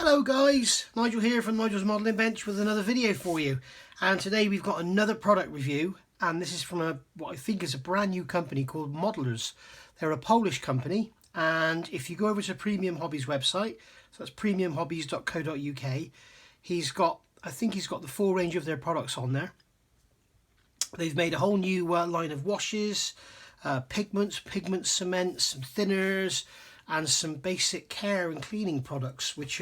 Hello guys, Nigel here from Nigel's Modelling Bench with another video for you. And today we've got another product review, and this is from what I think is a brand new company called Modelers. They're a Polish company, and if you go over to Premium Hobbies website, so that's premiumhobbies.co.uk, I think he's got the full range of their products on there. They've made a whole new line of washes, pigments, pigment cement, some thinners, and some basic care and cleaning products, which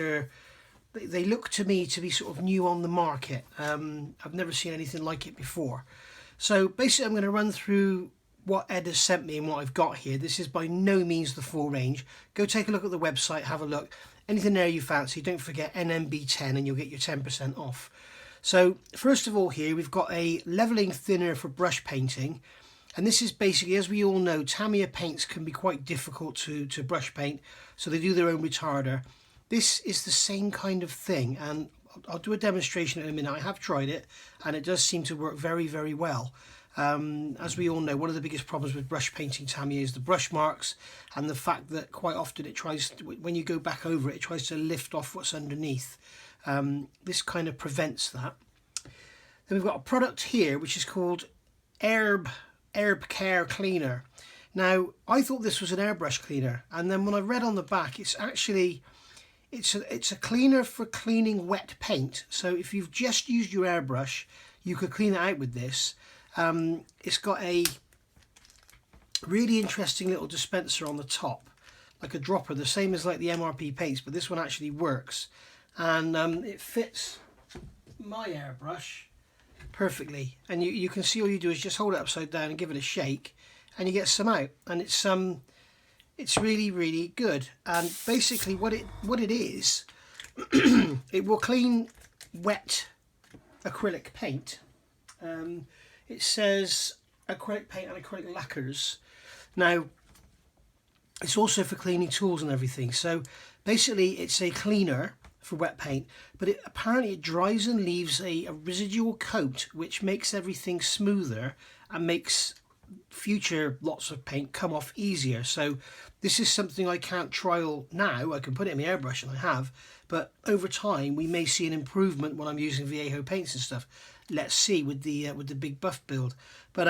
they look to me to be sort of new on the market. I've never seen anything like it before. So basically I'm going to run through what Ed has sent me and what I've got here. This is by no means the full range. Go take a look at the website, have a look. Anything there you fancy, don't forget NMB10 and you'll get your 10% off. So first of all here we've got a leveling thinner for brush painting. And this is basically, as we all know, Tamiya paints can be quite difficult to brush paint, so they do their own retarder. This is the same kind of thing, and I'll do a demonstration in a minute. I have tried it, and it does seem to work very, very well. As we all know, one of the biggest problems with brush painting Tamiya is the brush marks, and the fact that quite often it tries to, when you go back over it, it tries to lift off what's underneath. This kind of prevents that. Then we've got a product here which is called Airbrush Cleaner. Now I thought this was an airbrush cleaner, and then when I read on the back, it's actually it's a cleaner for cleaning wet paint. So if you've just used your airbrush, you could clean it out with this. It's got a really interesting little dispenser on the top, like a dropper, the same as like the MRP paints, but this one actually works, and it fits my airbrush perfectly. And you can see all you do is just hold it upside down and give it a shake, and you get some out, and it's really, really good. And basically what it is, it will clean wet acrylic paint. It says acrylic paint and acrylic lacquers. Now it's also for cleaning tools and everything. So basically it's a cleaner for wet paint, but apparently it dries and leaves a residual coat which makes everything smoother and makes future lots of paint come off easier. So this is something I can't trial now. I can put it in my airbrush, and I have, but over time we may see an improvement when I'm using Viejo paints and stuff. Let's see with the big buff build. But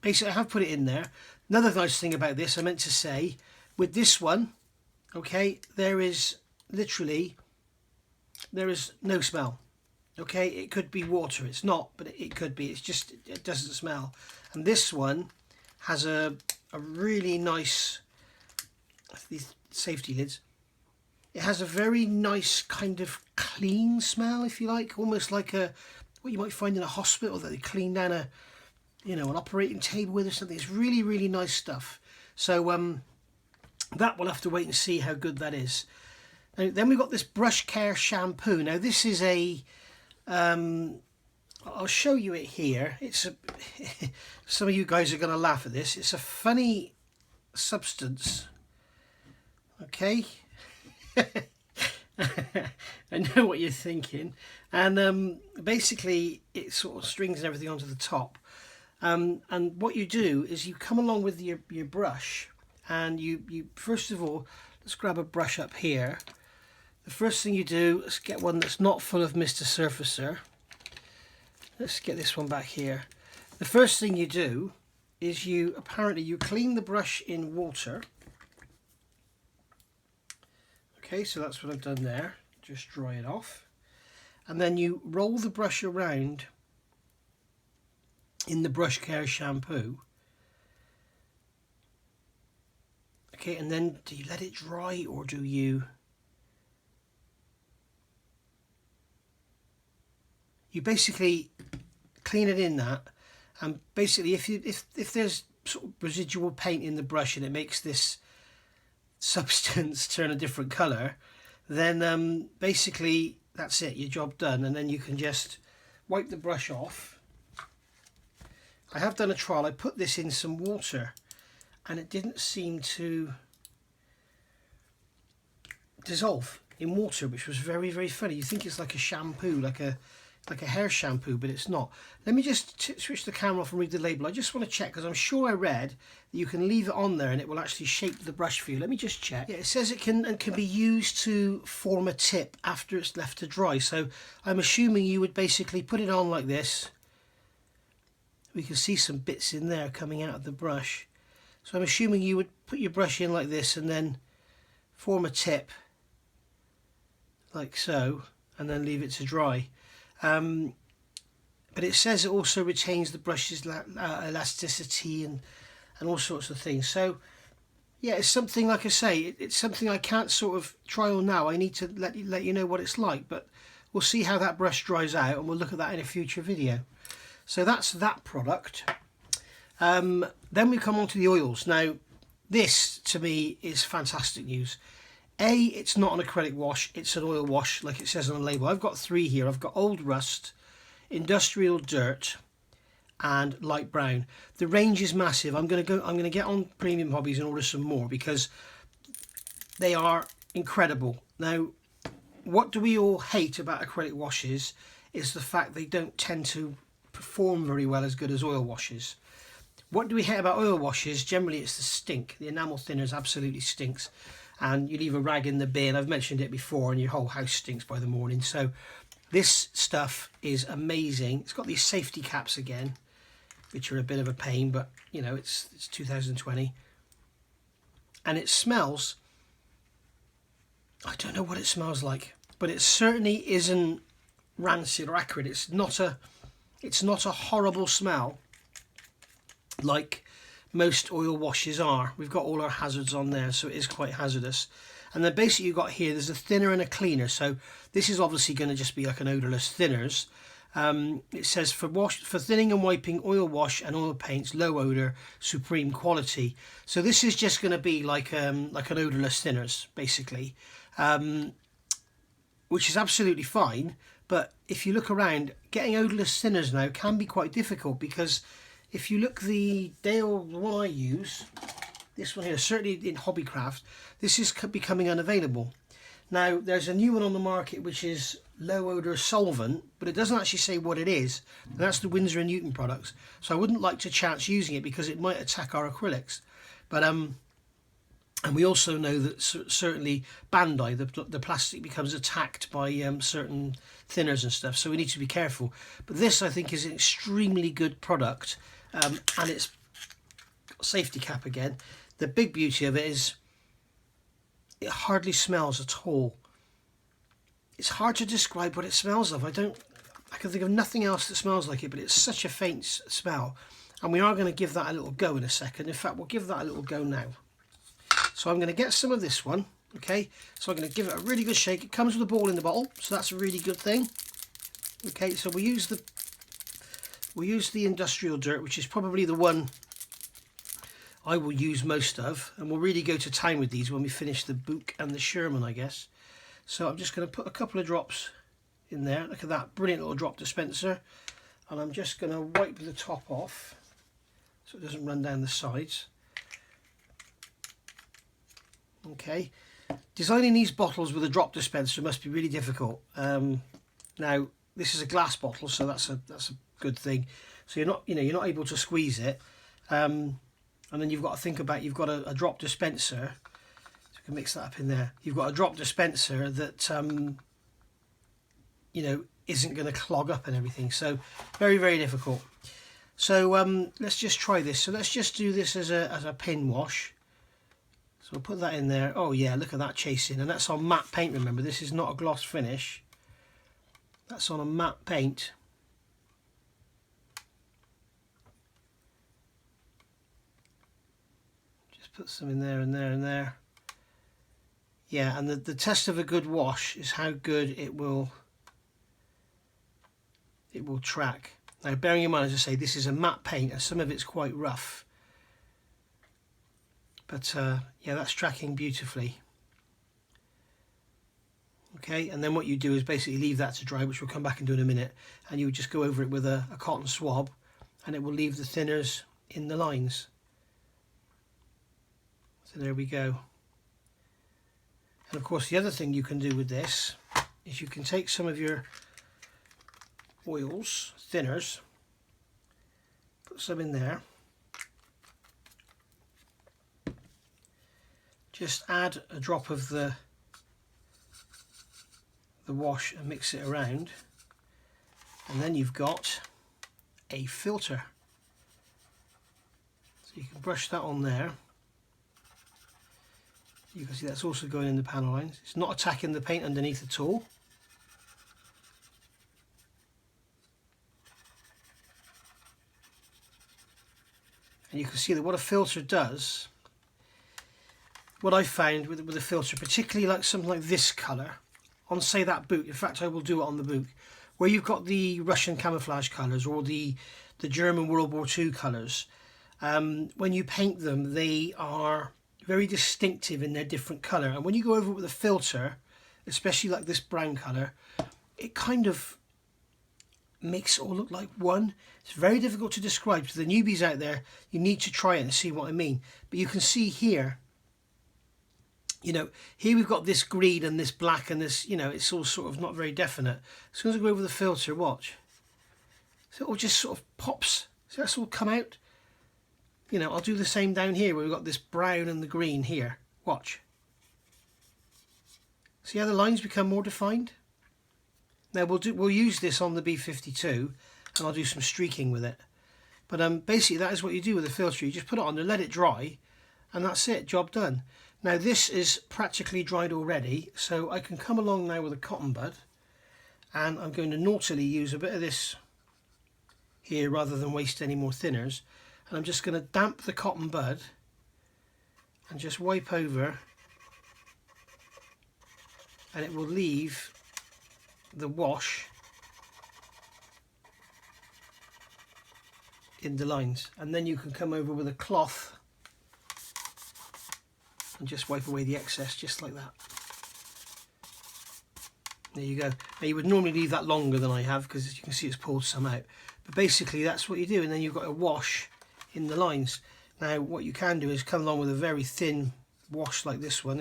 basically I have put it in there. Another nice thing about this, I meant to say, with this one, okay, there is no smell. Okay, it could be water, it's not, but it could be. It's just, it doesn't smell. And this one has a really nice, these safety lids, it has a very nice kind of clean smell, if you like, almost like what you might find in a hospital that they clean down an operating table with or something. It's really, really nice stuff. So that we'll have to wait and see how good that is. Now, then we've got this Brush Care shampoo. Now this is I'll show you it here. Some of you guys are going to laugh at this. It's a funny substance. Okay. I know what you're thinking. And basically it sort of strings and everything onto the top. And what you do is you come along with your brush, and you first of all, let's grab a brush up here. The first thing you do is get one that's not full of Mr. Surfacer. Let's get this one back here. The first thing you do is you clean the brush in water. Okay, so that's what I've done there. Just dry it off. And then you roll the brush around in the Brush Care shampoo. Okay, and then do you let it dry, or do you... You basically clean it in that, and basically if there's sort of residual paint in the brush and it makes this substance turn a different colour, then basically that's it, your job done, and then you can just wipe the brush off. I have done a trial. I put this in some water and it didn't seem to dissolve in water, which was very, very funny. You think it's like a shampoo, like like a hair shampoo, but it's not. Let me just switch the camera off and read the label. I just want to check, because I'm sure I read that you can leave it on there and it will actually shape the brush for you. Let me just check. Yeah, it says it can be used to form a tip after it's left to dry. So I'm assuming you would basically put it on like this. We can see some bits in there coming out of the brush. So I'm assuming you would put your brush in like this and then form a tip like so, and then leave it to dry. But it says it also retains the brush's elasticity and all sorts of things. So yeah, it's something, like I say, it's something I can't sort of trial now. I need to let you know what it's like, but we'll see how that brush dries out, and we'll look at that in a future video. So that's that product. Then we come on to the oils. Now this to me is fantastic news. It's not an acrylic wash, it's an oil wash like it says on the label. I've got 3 here. I've got Old Rust, Industrial Dirt and Light Brown. The range is massive. I'm going to get on Premium Hobbies and order some more because they are incredible. Now, what do we all hate about acrylic washes is the fact they don't tend to perform very well as good as oil washes. What do we hate about oil washes? Generally it's the stink. The enamel thinners absolutely stinks, and you leave a rag in the bin. I've mentioned it before, and your whole house stinks by the morning. So this stuff is amazing. It's got these safety caps again, which are a bit of a pain, but you know, it's 2020, and it smells, I don't know what it smells like, but it certainly isn't rancid or acrid. It's not a horrible smell like most oil washes are. We've got all our hazards on there, so it is quite hazardous. And then basically you've got here, there's a thinner and a cleaner. So this is obviously going to just be like an odorless thinners. It says for thinning and wiping oil wash and oil paints, low odor, supreme quality. So this is just going to be like an odorless thinners basically, which is absolutely fine. But if you look around, getting odorless thinners now can be quite difficult, because if you look, the one I use, this one here, certainly in Hobbycraft, this is becoming unavailable. Now there's a new one on the market which is low odor solvent, but it doesn't actually say what it is, and that's the Winsor & Newton products. So I wouldn't like to chance using it because it might attack our acrylics. But and we also know that certainly Bandai, the plastic becomes attacked by certain thinners and stuff, so we need to be careful. But this, I think, is an extremely good product, and it's got a safety cap again. The big beauty of it is it hardly smells at all. It's hard to describe what it smells of. I can think of nothing else that smells like it, but it's such a faint smell. And we are going to give that a little go in a second. In fact, we'll give that a little go now. So I'm going to get some of this one, okay? So I'm going to give it a really good shake. It comes with a ball in the bottle, so that's a really good thing. Okay, so we'll use the Industrial Dirt, which is probably the one I will use most of, and we'll really go to town with these when we finish the Book and the Sherman, I guess. So I'm just going to put a couple of drops in there. Look at that brilliant little drop dispenser, and I'm just going to wipe the top off so it doesn't run down the sides. Okay, designing these bottles with a drop dispenser must be really difficult. Now this is a glass bottle, so that's a good thing. So you're not able to squeeze it, and then you've got to think about, you've got a drop dispenser. So I can mix that up in there. You've got a drop dispenser that isn't going to clog up and everything. So very, very difficult. So let's just try this. So let's just do this as a pin wash. So we'll put that in there. Oh yeah, look at that chasing, and that's on matte paint. Remember, this is not a gloss finish. That's on a matte paint. Just put some in there and there and there. Yeah, and the test of a good wash is how good it will track. Now, bearing in mind, as I say, this is a matte paint, and some of it's quite rough. But yeah, that's tracking beautifully. Okay, and then what you do is basically leave that to dry, which we'll come back and do in a minute, and you would just go over it with a cotton swab, and it will leave the thinners in the lines. So there we go. And of course, the other thing you can do with this is you can take some of your oils, thinners. Put some in there. Just add a drop of the wash and mix it around, and then you've got a filter. So you can brush that on there. You can see that's also going in the panel lines. It's not attacking the paint underneath at all. And you can see that what a filter does, what I found with a filter, particularly like something like this colour, on say that boot, in fact I will do it on the boot, where you've got the Russian camouflage colours or the German World War II colours, when you paint them they are very distinctive in their different colour, and when you go over it with a filter, especially like this brown colour, it kind of makes it all look like one. It's very difficult to describe. To the newbies out there, you need to try it and see what I mean. But you can see here, you know, here we've got this green and this black and this, you know, it's all sort of not very definite. As soon as I go over the filter, watch. So it all just sort of pops. So that's all come out. You know, I'll do the same down here where we've got this brown and the green here. Watch. See how the lines become more defined? Now we'll use this on the B52 and I'll do some streaking with it. But basically that is what you do with a filter. You just put it on and let it dry, and that's it, job done. Now this is practically dried already, so I can come along now with a cotton bud, and I'm going to naughtily use a bit of this here rather than waste any more thinners. And I'm just going to damp the cotton bud and just wipe over, and it will leave the wash in the lines. And then you can come over with a cloth and just wipe away the excess, just like that. There you go. Now you would normally leave that longer than I have, because as you can see it's pulled some out, but basically that's what you do, and then you've got a wash in the lines. Now what you can do is come along with a very thin wash like this one.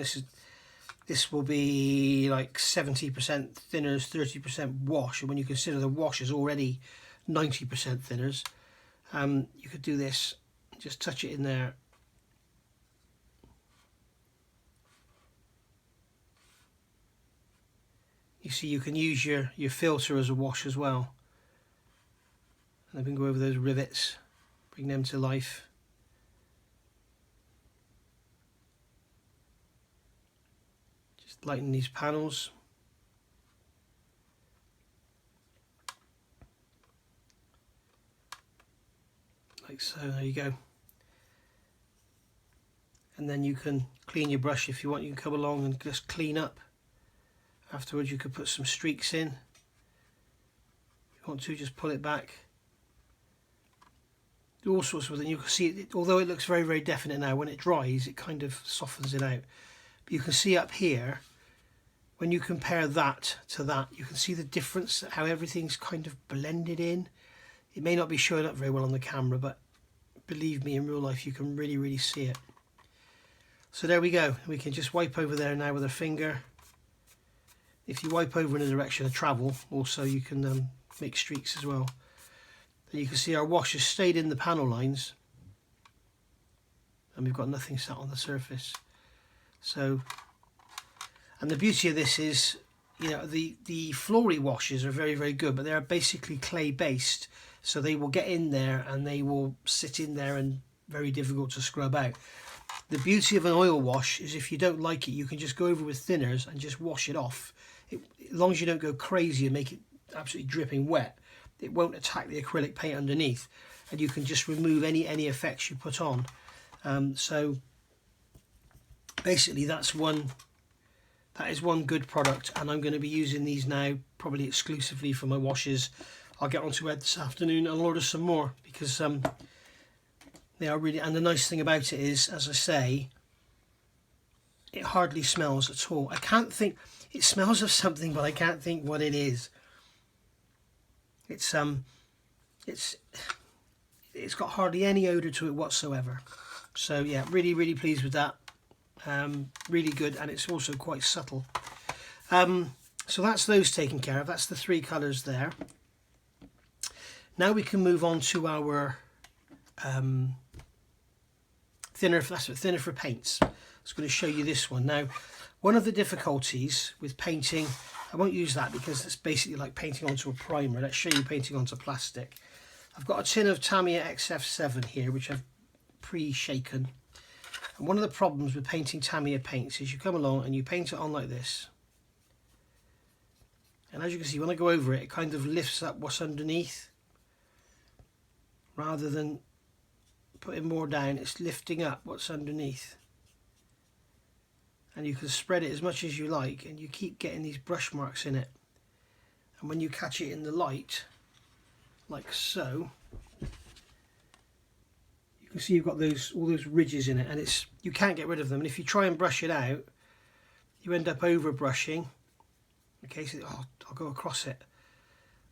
This will be like 70% thinners, 30% wash, and when you consider the wash is already 90% thinners, you could do this, just touch it in there. You see, you can use your filter as a wash as well, and then go over those rivets, bring them to life. Just lighten these panels. Like so, there you go. And then you can clean your brush if you want. You can come along and just clean up. Afterwards you could put some streaks in. If you want to, just pull it back. Do all sorts with it. You can see it, although it looks very, very definite now, when it dries it kind of softens it out. But you can see up here, when you compare that to that, you can see the difference, how everything's kind of blended in. It may not be showing up very well on the camera, but believe me, in real life you can really, really see it. So there we go. We can just wipe over there now with a finger. If you wipe over in the direction of travel, also you can make streaks as well. And you can see our wash has stayed in the panel lines, and we've got nothing sat on the surface. So, and the beauty of this is, you know, the floory washes are very, very good, but they're basically clay based, so they will get in there and they will sit in there and very difficult to scrub out. The beauty of an oil wash is if you don't like it, you can just go over with thinners and just wash it off. As long as you don't go crazy and make it absolutely dripping wet, it won't attack the acrylic paint underneath, and you can just remove any effects you put on. So basically that is one good product, and I'm going to be using these now probably exclusively for my washes. I'll get onto it this afternoon and order some more, because they are really, and the nice thing about it is, as I say, it hardly smells at all. I can't think, it smells of something, but I can't think what it is. It's got hardly any odour to it whatsoever. So yeah, really, really pleased with that. Really good, and it's also quite subtle. So that's those taken care of. That's the three colours there. Now we can move on to our thinner for paints. I was going to show you this one. Now, one of the difficulties with painting, I won't use that because it's basically like painting onto a primer. Let's show you painting onto plastic. I've got a tin of Tamiya XF7 here, which I've pre-shaken. And one of the problems with painting Tamiya paints is you come along and you paint it on like this. And as you can see, when I go over it, it kind of lifts up what's underneath. Rather than putting more down, it's lifting up what's underneath. And you can spread it as much as you like, and you keep getting these brush marks in it. And when you catch it in the light, like so, you can see you've got all those ridges in it, and you can't get rid of them. And if you try and brush it out, you end up over brushing. Okay, so I'll go across it.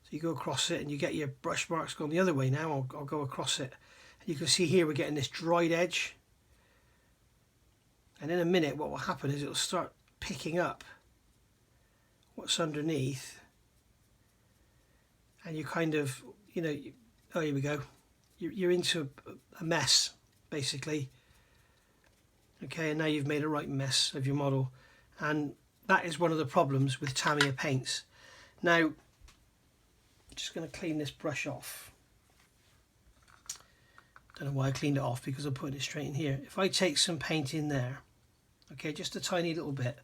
So you go across it and you get your brush marks going the other way now. I'll go across it. And you can see here we're getting this dried edge. And in a minute what will happen is it'll start picking up what's underneath. And you kind of, you know, oh, here we go. You're into a mess, basically. Okay, and now you've made a right mess of your model. And that is one of the problems with Tamiya paints. Now, I'm just going to clean this brush off. Don't know why I cleaned it off, because I'm putting it straight in here. If I take some paint in there, okay, just a tiny little bit,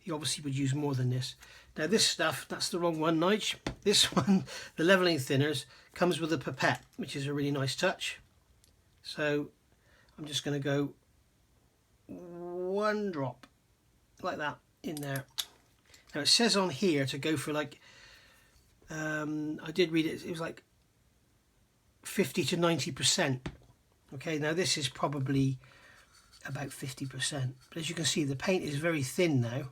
you obviously would use more than this. Now this stuff, that's the wrong one, Nige. This one, the leveling thinners, comes with a pipette, which is a really nice touch. So I'm just going to go one drop like that in there. Now it says on here to go for like, I did read it, it was like 50 to 90%. Okay, now this is probably about 50%, but as you can see the paint is very thin now.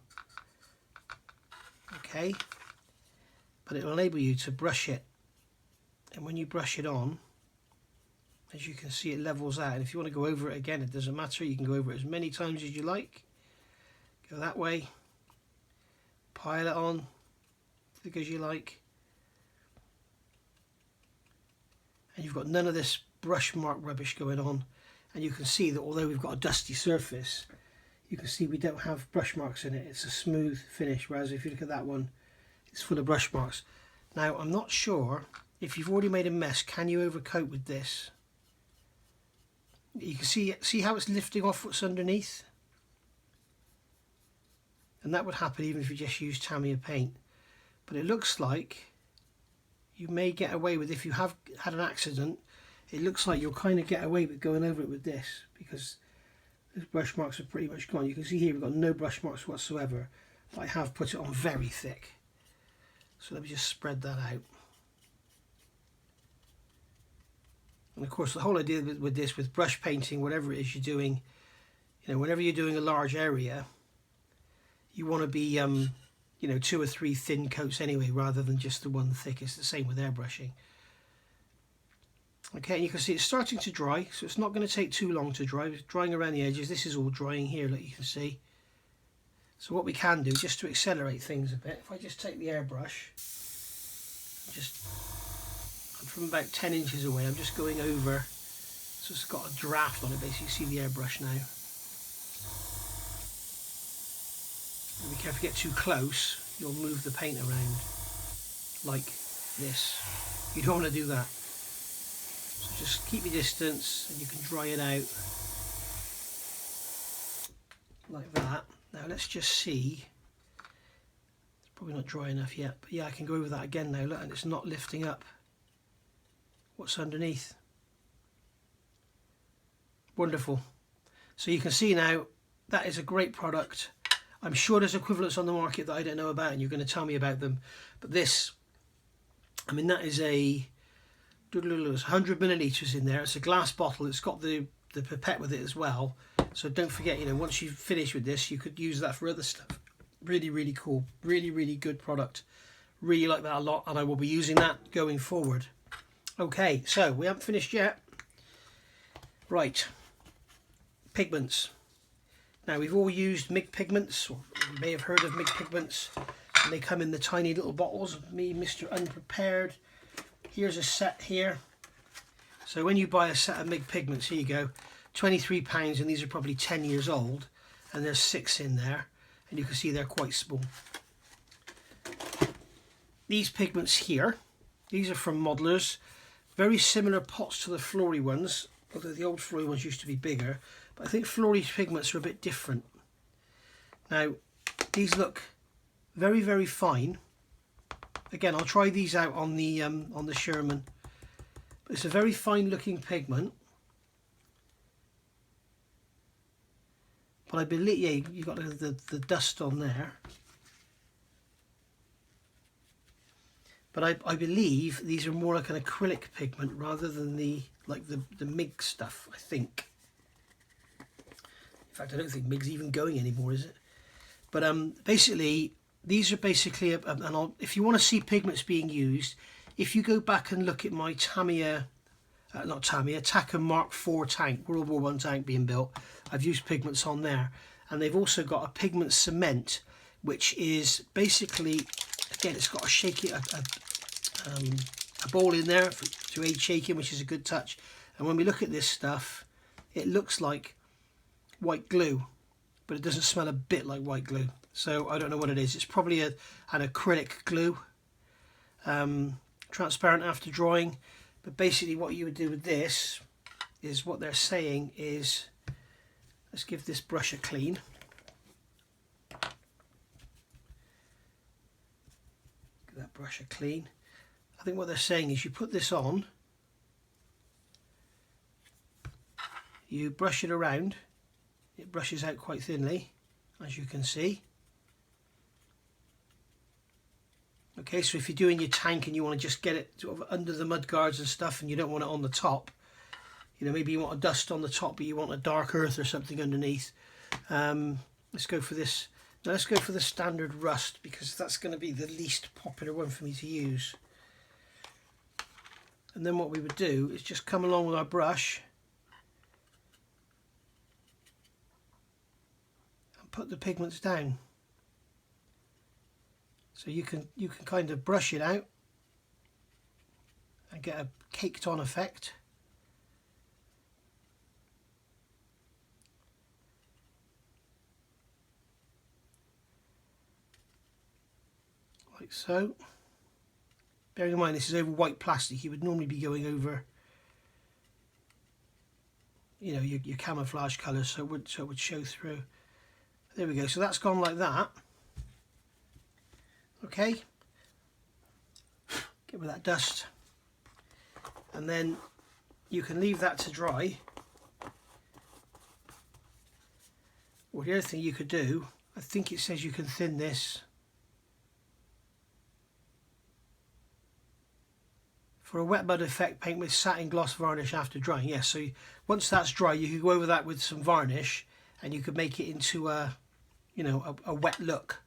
Okay, but it will enable you to brush it, and when you brush it on, as you can see, it levels out. And if you want to go over it again, it doesn't matter, you can go over it as many times as you like. Go that way, pile it on thick as you like, and you've got none of this brush mark rubbish going on. And you can see that although we've got a dusty surface, you can see we don't have brush marks in it. It's a smooth finish, whereas if you look at that one, it's full of brush marks. Now I'm not sure if you've already made a mess, can you overcoat with this? You can see how it's lifting off what's underneath, and that would happen even if you just use Tamiya paint. But it looks like you may get away with, if you have had an accident, it looks like you'll kind of get away with going over it with this, because those brush marks are pretty much gone. You can see here we've got no brush marks whatsoever, but I have put it on very thick. So let me just spread that out. And of course the whole idea with this, with brush painting, whatever it is you're doing, you know, whenever you're doing a large area, you want to be, you know, 2 or 3 thin coats anyway, rather than just the one thick. It's the same with airbrushing. Okay, and you can see it's starting to dry, so it's not going to take too long to dry. It's drying around the edges. This is all drying here, like you can see. So what we can do, just to accelerate things a bit, if I just take the airbrush, I'm from about 10 inches away, I'm just going over, so it's got a draft on it basically. You see the airbrush now. And be careful, if you get too close, you'll move the paint around like this. You don't want to do that. So just keep your distance and you can dry it out like that. Now let's just see, it's probably not dry enough yet, but yeah, I can go over that again now, look, and it's not lifting up what's underneath. Wonderful. So you can see now that is a great product. I'm sure there's equivalents on the market that I don't know about, and you're going to tell me about them, but this, I mean, that is a 100 millilitres in there. It's a glass bottle. It's got the pipette with it as well. So don't forget, you know, once you've finished with this, you could use that for other stuff. Really, really cool. Really, really good product. Really like that a lot, and I will be using that going forward. Okay, so we haven't finished yet. Right. Pigments. Now, we've all used MIG Pigments, or you may have heard of MIG Pigments, and they come in the tiny little bottles. Me, Mr. Unprepared, Here's a set here. So when you buy a set of MIG pigments, here you go, £23, and these are probably 10 years old, and there's 6 in there, and you can see they're quite small. These pigments here, these are from Modelers, very similar pots to the Flory ones, although the old Flory ones used to be bigger, but I think Flory pigments are a bit different. Now these look very, very fine. Again, I'll try these out on the Sherman. But it's a very fine looking pigment. But I believe, yeah, you've got the dust on there. But I believe these are more like an acrylic pigment rather than the MIG stuff, I think. In fact, I don't think MIG's even going anymore, is it? But basically, these are basically, if you want to see pigments being used, if you go back and look at my Tamiya, Takom Mark IV tank, World War I tank being built, I've used pigments on there. And they've also got a Pigment Cement, which is basically, again, it's got a ball in there to aid shaking, which is a good touch. And when we look at this stuff, it looks like white glue, but it doesn't smell a bit like white glue. So I don't know what it is. It's probably an acrylic glue, transparent after drying. But basically what you would do with this is, what they're saying is, let's give this brush a clean. Give that brush a clean. I think what they're saying is you put this on, you brush it around, it brushes out quite thinly, as you can see. Okay, so if you're doing your tank and you want to just get it sort of under the mud guards and stuff, and you don't want it on the top, you know, maybe you want a dust on the top but you want a dark earth or something underneath, let's go for this. Now let's go for the standard rust, because that's going to be the least popular one for me to use. And then what we would do is just come along with our brush and put the pigments down. So you can kind of brush it out and get a caked on effect. Like so. Bearing in mind this is over white plastic, you would normally be going over, you know, your camouflage colours, so it would show through. There we go. So that's gone like that. Okay, get rid of that dust, and then you can leave that to dry. Or the other thing you could do, I think it says you can thin this for a wet mud effect, paint with satin gloss varnish after drying. Yes, so once that's dry, you could go over that with some varnish, and you could make it into a, you know, a wet look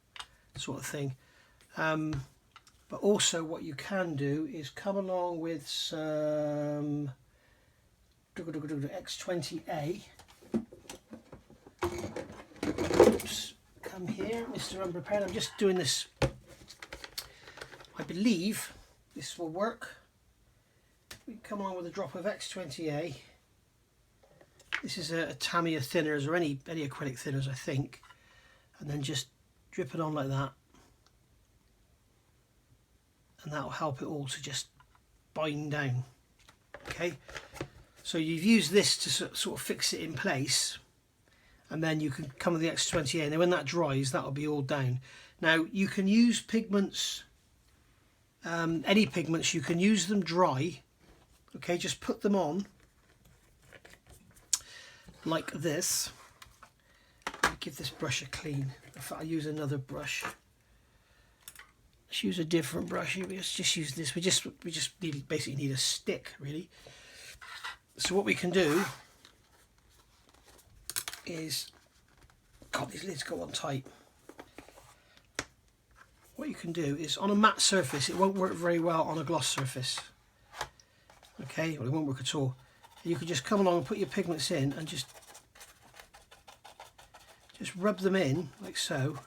sort of thing. But also what you can do is come along with some X20A. Oops, come here, Mr. Unprepared. I'm just doing this. I believe this will work. We come along with a drop of X20A. This is a Tamiya thinners, or any acrylic thinners, I think. And then just drip it on like that. And that'll help it all to just bind down. Okay, so you've used this to sort of fix it in place, and then you can come with the X20A, and then when that dries, that'll be all down. Now you can use pigments, any pigments, you can use them dry. Okay, just put them on like this. Give this brush a clean. In fact, I'll use another brush. Let's use a different brush. Let's just use this. We just basically need a stick, really. So what we can do is, God, these lids go on tight. What you can do is, on a matte surface, it won't work very well on a gloss surface. Okay, well, it won't work at all. You can just come along and put your pigments in and just rub them in like so.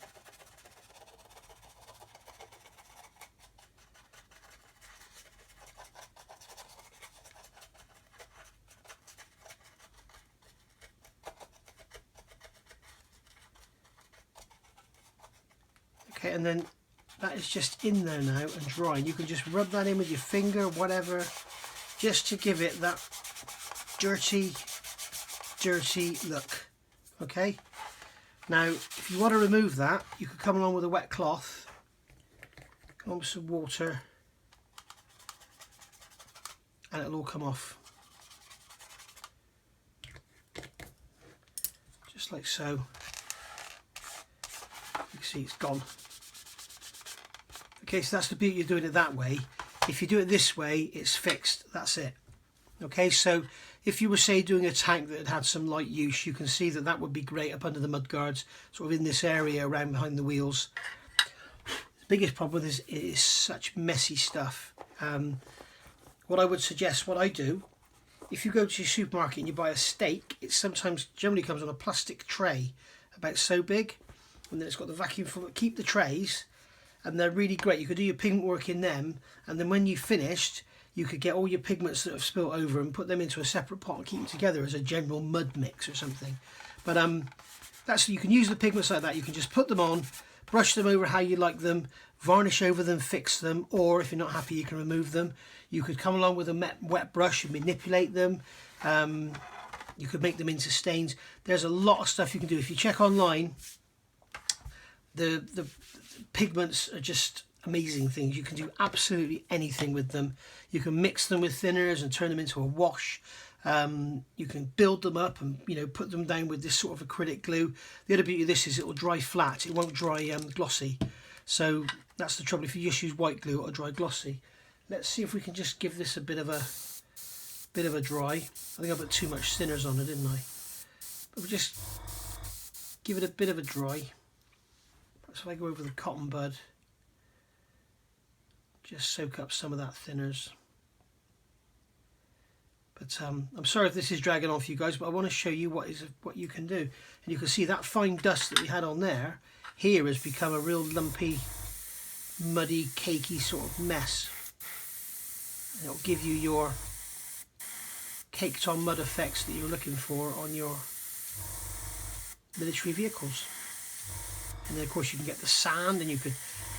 Okay, and then that is just in there now and drying. You can just rub that in with your finger, whatever, just to give it that dirty look. Okay, now if you want to remove that, you could come along with a wet cloth, come on with some water, and it'll all come off. Just like so. You can see it's gone. Okay, so that's the beauty of doing it that way. If you do it this way, it's fixed, that's it. Okay, so if you were, say, doing a tank that had some light use, you can see that that would be great up under the mud guards, sort of in this area around behind the wheels. The biggest problem is it is such messy stuff. What I would suggest, what I do, if you go to your supermarket and you buy a steak, it sometimes generally comes on a plastic tray about so big, and then it's got the vacuum for keep the trays, and they're really great. You could do your pigment work in them, and then when you finished, you could get all your pigments that have spilt over and put them into a separate pot and keep them together as a general mud mix or something. But that's, you can use the pigments like that. You can just put them on, brush them over how you like them, varnish over them, fix them, or if you're not happy, you can remove them. You could come along with a wet brush and manipulate them. You could make them into stains. There's a lot of stuff you can do. If you check online, the pigments are just amazing things. You can do absolutely anything with them. You can mix them with thinners and turn them into a wash. You can build them up and, you know, put them down with this sort of acrylic glue. The other beauty of this is it will dry flat. It won't dry glossy. So that's the trouble. If you just use white glue, it'll dry glossy. Let's see if we can just give this a bit of a dry. I think I put too much thinners on it, didn't I? But we just give it a bit of a dry. Perhaps if I go over the cotton bud, just soak up some of that thinners. But I'm sorry if this is dragging on for you guys, but I want to show you what you can do. And you can see that fine dust that we had on there here has become a real lumpy, muddy, cakey sort of mess. And it'll give you your caked on mud effects that you're looking for on your military vehicles. And then of course you can get the sand, and you could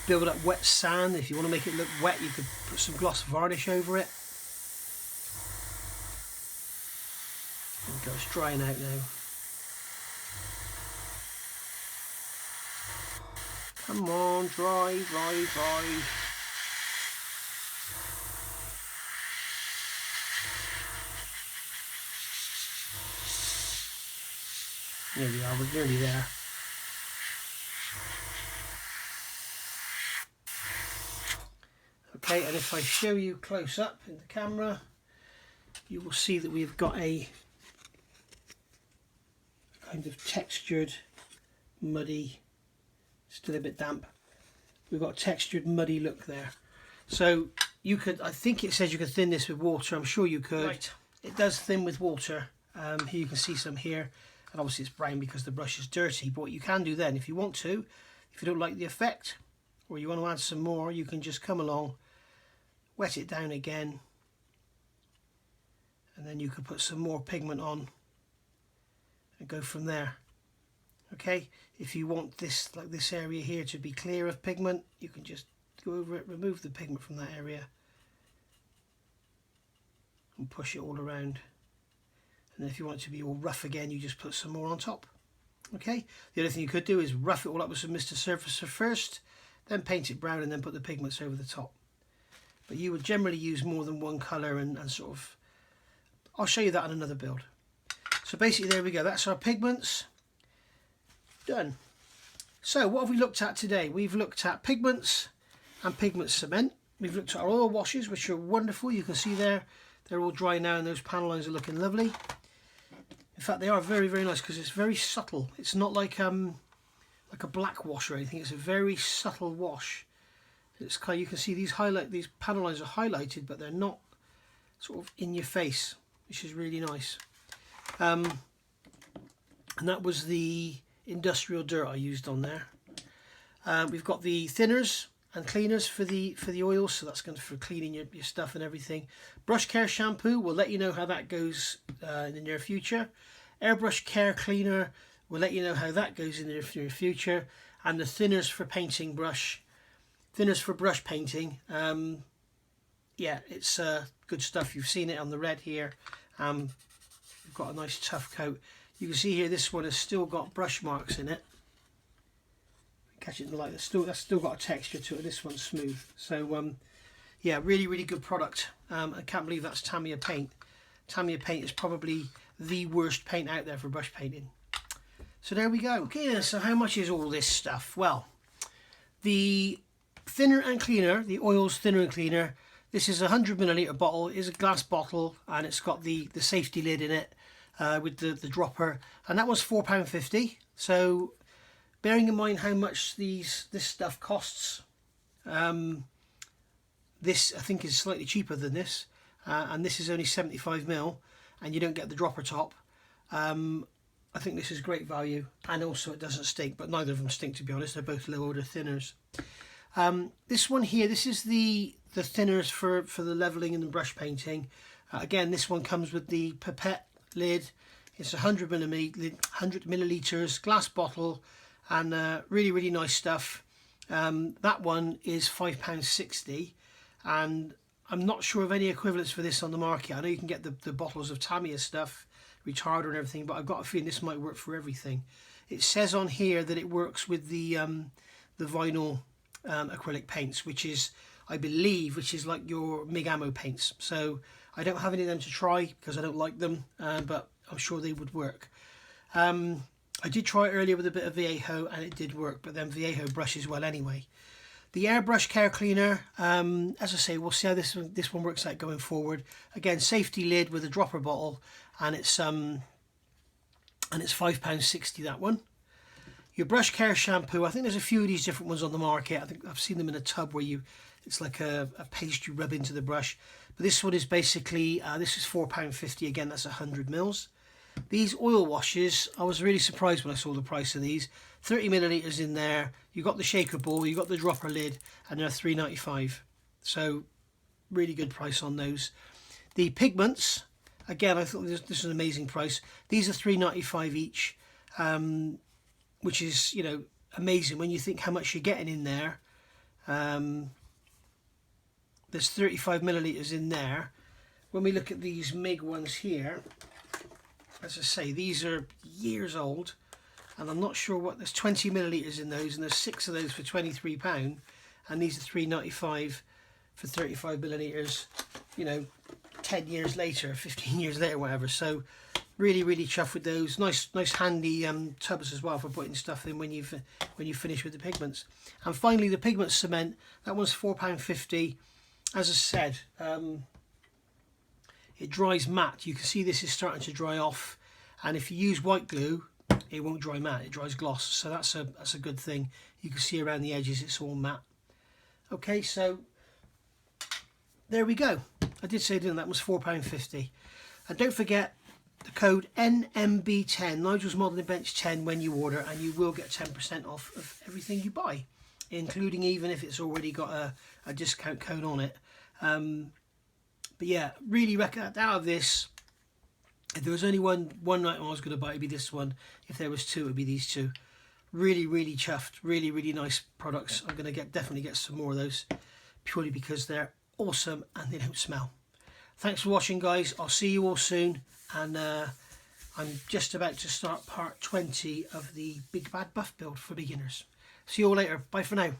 build up wet sand. If you want to make it look wet, you could put some gloss varnish over it. There we go, it's drying out now. Come on, dry. There we are, we're nearly there. Okay, and if I show you close up in the camera, you will see that we've got a kind of textured, muddy, still a bit damp. We've got a textured, muddy look there. So you could, I think it says you could thin this with water. I'm sure you could. Right. It does thin with water. Here you can see some here, and obviously it's brown because the brush is dirty. But what you can do then, if you want to, if you don't like the effect, or you want to add some more, you can just come along, wet it down again, and then you could put some more pigment on and go from there. Okay, if you want this, like this area here, to be clear of pigment, you can just go over it, remove the pigment from that area and push it all around. And then if you want it to be all rough again, you just put some more on top. Okay, the other thing you could do is rough it all up with some Mr. Surfacer first, then paint it brown, and then put the pigments over the top. But you would generally use more than one colour and sort of, I'll show you that on another build. So basically there we go, that's our pigments done. So what have we looked at today? We've looked at pigments and pigment cement. We've looked at our oil washes, which are wonderful. You can see there, they're all dry now and those panel lines are looking lovely. In fact, they are very, very nice because it's very subtle. It's not like a black wash or anything. It's a very subtle wash. It's kind of, you can see these panel lines are highlighted, but they're not sort of in your face, which is really nice. And that was the industrial dirt I used on there. We've got the thinners and cleaners for the oils, so that's going to for cleaning your stuff and everything. Brush Care shampoo, we'll let you know how that goes in the near future. Airbrush Care Cleaner, we'll let you know how that goes in the near future. and the thinners for painting brush, thinners for brush painting. Yeah, it's good stuff. You've seen it on the red here. We've got a nice tough coat. You can see here this one has still got brush marks in it. Catch it in the light. That's still got a texture to it. This one's smooth. So yeah, really good product. I can't believe that's Tamiya paint. Tamiya paint is probably the worst paint out there for brush painting. So there we go. Okay, so how much is all this stuff? Well, the thinner and cleaner, the oils thinner and cleaner. This is a 100ml bottle. It is a glass bottle, and it's got the safety lid in it with the dropper, and that was £4.50. So bearing in mind how much this stuff costs, this I think is slightly cheaper than this, and this is only 75ml, and you don't get the dropper top. I think this is great value, and also it doesn't stink, but neither of them stink, to be honest. They're both low order thinners. This one here, this is the thinners for the leveling and the brush painting. Again, this one comes with the pipette lid. It's 100 millilitres, glass bottle, and really nice stuff. That one is £5.60, and I'm not sure of any equivalents for this on the market. I know you can get the bottles of Tamiya stuff, retarder and everything, but I've got a feeling this might work for everything. It says on here that it works with the vinyl acrylic paints, which is, I believe, which is like your MIG ammo paints. So I don't have any of them to try because I don't like them, but I'm sure they would work. I did try it earlier with a bit of Viejo and it did work, but then Viejo brushes well anyway. The Airbrush Care Cleaner, as I say, we'll see how this one works out going forward. Again, safety lid with a dropper bottle, and it's £5.60, that one. Your brush care shampoo, I think there's a few of these different ones on the market. I think I've seen them in a tub where it's like a paste you rub into the brush. But this one is basically, this is £4.50, again, that's 100ml. These oil washes, I was really surprised when I saw the price of these. 30 millilitres in there, you got the shaker ball, you got the dropper lid, and they're £3.95. So really good price on those. The pigments, again, I thought this is an amazing price. These are £3.95 each, which is, you know, amazing when you think how much you're getting in there. There's 35 millilitres in there. When we look at these MIG ones here, as I say, these are years old, and I'm not sure what, there's 20 millilitres in those, and there's 6 of those for £23, and these are £3.95 for 35 millilitres, you know, 10 years later, 15 years later, whatever. So really chuffed with those. Nice handy tubs as well for putting stuff in when you finish with the pigments. And finally, the Pigment Cement, that one's £4.50. As I said, it dries matte. You can see this is starting to dry off, and if you use white glue, it won't dry matte, it dries gloss. So that's a good thing. You can see around the edges it's all matte. Okay, so there we go. I did say, didn't I? That was £4.50. And don't forget the code NMB10, Nigel's Modelling Bench 10, when you order, and you will get 10% off of everything you buy, including even if it's already got a discount code on it. But yeah, really recommend out of this. If there was only one item I was going to buy, it'd be this one. If there was two, it'd be these two. Really chuffed. Really nice products. I'm going to definitely get some more of those, purely because they're awesome and they don't smell. Thanks for watching, guys. I'll see you all soon, and I'm just about to start part 20 of the Big Bad Buff build for beginners. See you all later. Bye for now.